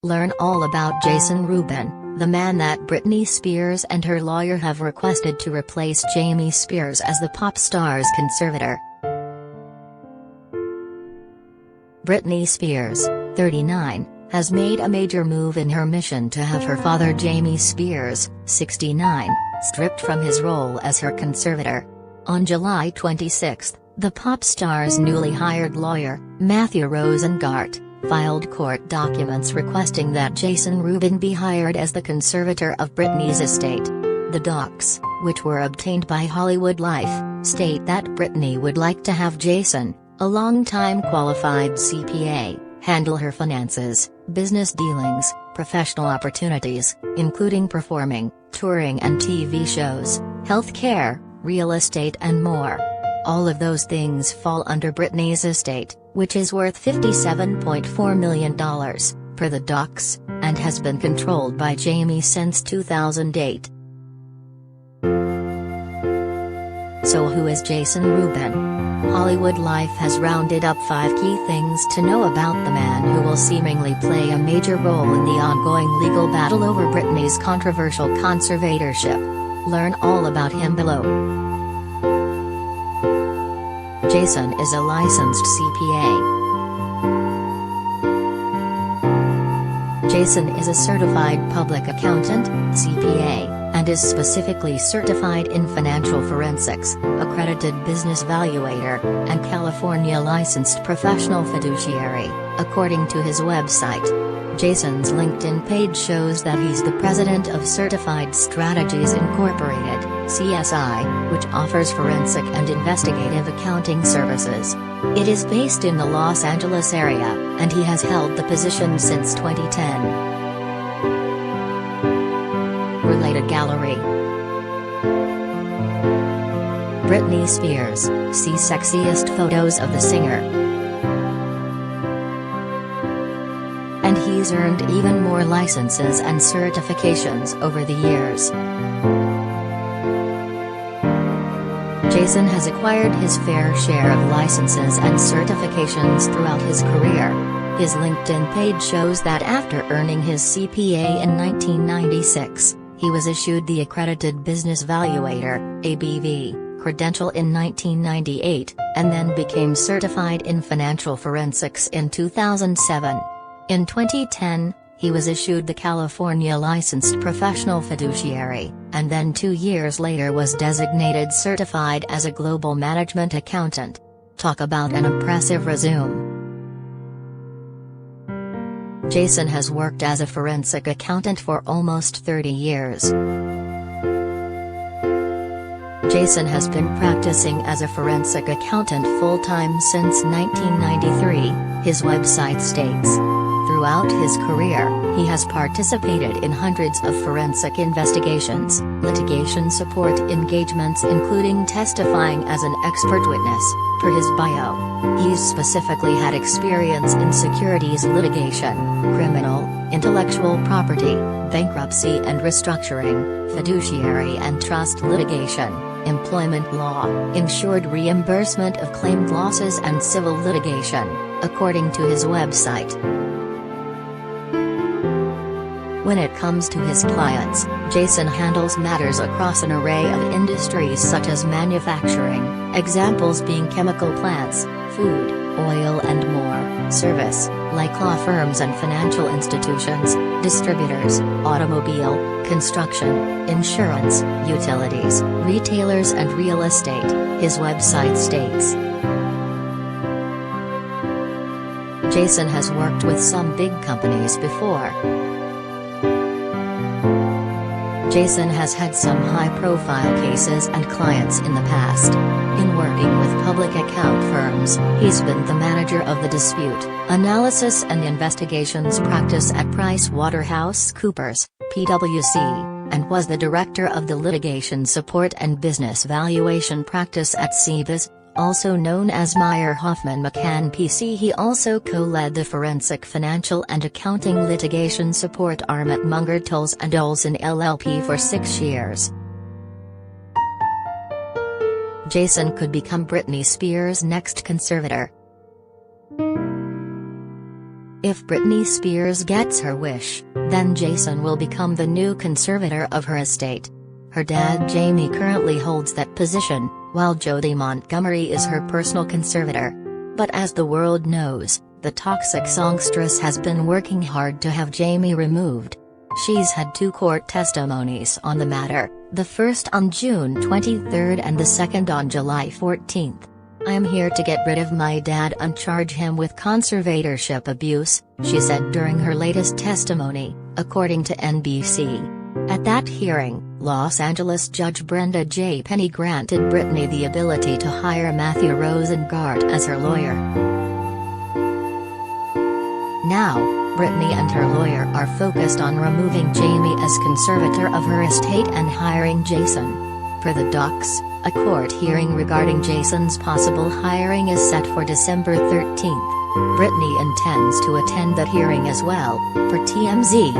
Learn all about Jason Rubin, the man that Britney Spears and her lawyer have requested to replace Jamie Spears as the pop star's conservator. Britney Spears, 39, has made a major move in her mission to have her father Jamie Spears, 69, stripped from his role as her conservator. On July 26, the pop star's newly hired lawyer, Mathew Rosengart, filed court documents requesting that Jason Rubin be hired as the conservator of Britney's estate. The docs, which were obtained by HollywoodLife, state that Britney would like to have Jason, a longtime qualified CPA, handle her finances, business dealings, professional opportunities, including performing, touring and TV shows, health care, real estate and more. All of those things fall under Britney's estate, which is worth $57.4 million, per the docs, and has been controlled by Jamie since 2008. So who is Jason Rubin? HollywoodLife has rounded up 5 key things to know about the man who will seemingly play a major role in the ongoing legal battle over Britney's controversial conservatorship. Learn all about him below. Jason is a licensed CPA. Jason is a certified public accountant, CPA, and is specifically certified in financial forensics, accredited business valuator, and California licensed professional fiduciary, according to his website. Jason's LinkedIn page shows that he's the president of Certified Strategies Incorporated, CSI, which offers forensic and investigative accounting services. It is based in the Los Angeles area, and he has held the position since 2010. Related gallery. Britney Spears, see sexiest photos of the singer. And he's earned even more licenses and certifications over the years. Jason has acquired his fair share of licenses and certifications throughout his career. His LinkedIn page shows that after earning his CPA in 1996, he was issued the Accredited Business Valuator (ABV) credential in 1998, and then became certified in financial forensics in 2007. In 2010, he was issued the California Licensed Professional Fiduciary, and then 2 years later was designated certified as a Global Management Accountant. Talk about an impressive resume. Jason has worked as a forensic accountant for almost 30 years. Jason has been practicing as a forensic accountant full-time since 1993, his website states. Throughout his career, he has participated in hundreds of forensic investigations, litigation support engagements including testifying as an expert witness, per his bio. He's specifically had experience in securities litigation, criminal, intellectual property, bankruptcy and restructuring, fiduciary and trust litigation, employment law, insured reimbursement of claimed losses and civil litigation, according to his website. When it comes to his clients, Jason handles matters across an array of industries such as manufacturing, examples being chemical plants, food, oil and more, service, like law firms and financial institutions, distributors, automobile, construction, insurance, utilities, retailers and real estate, his website states. Jason has worked with some big companies before. Jason has had some high-profile cases and clients in the past. In working with public account firms, he's been the manager of the dispute, analysis and investigations practice at PricewaterhouseCoopers, PwC, and was the director of the litigation support and business valuation practice at CBIZ, also known as Meyer Hoffman McCann PC. He also co-led the forensic financial and accounting litigation support arm at Munger Tolles & Olson LLP for 6 years. Jason could become Britney Spears' next conservator. If Britney Spears gets her wish, then Jason will become the new conservator of her estate. Her dad Jamie currently holds that position, while Jodie Montgomery is her personal conservator. But as the world knows, the toxic songstress has been working hard to have Jamie removed. She's had 2 court testimonies on the matter, the first on June 23 and the second on July 14. "I'm here to get rid of my dad and charge him with conservatorship abuse," she said during her latest testimony, according to NBC. At that hearing, Los Angeles Judge Brenda J. Penny granted Britney the ability to hire Mathew Rosengart as her lawyer. Now, Britney and her lawyer are focused on removing Jamie as conservator of her estate and hiring Jason. Per the docs, a court hearing regarding Jason's possible hiring is set for December 13. Britney intends to attend that hearing as well, per TMZ.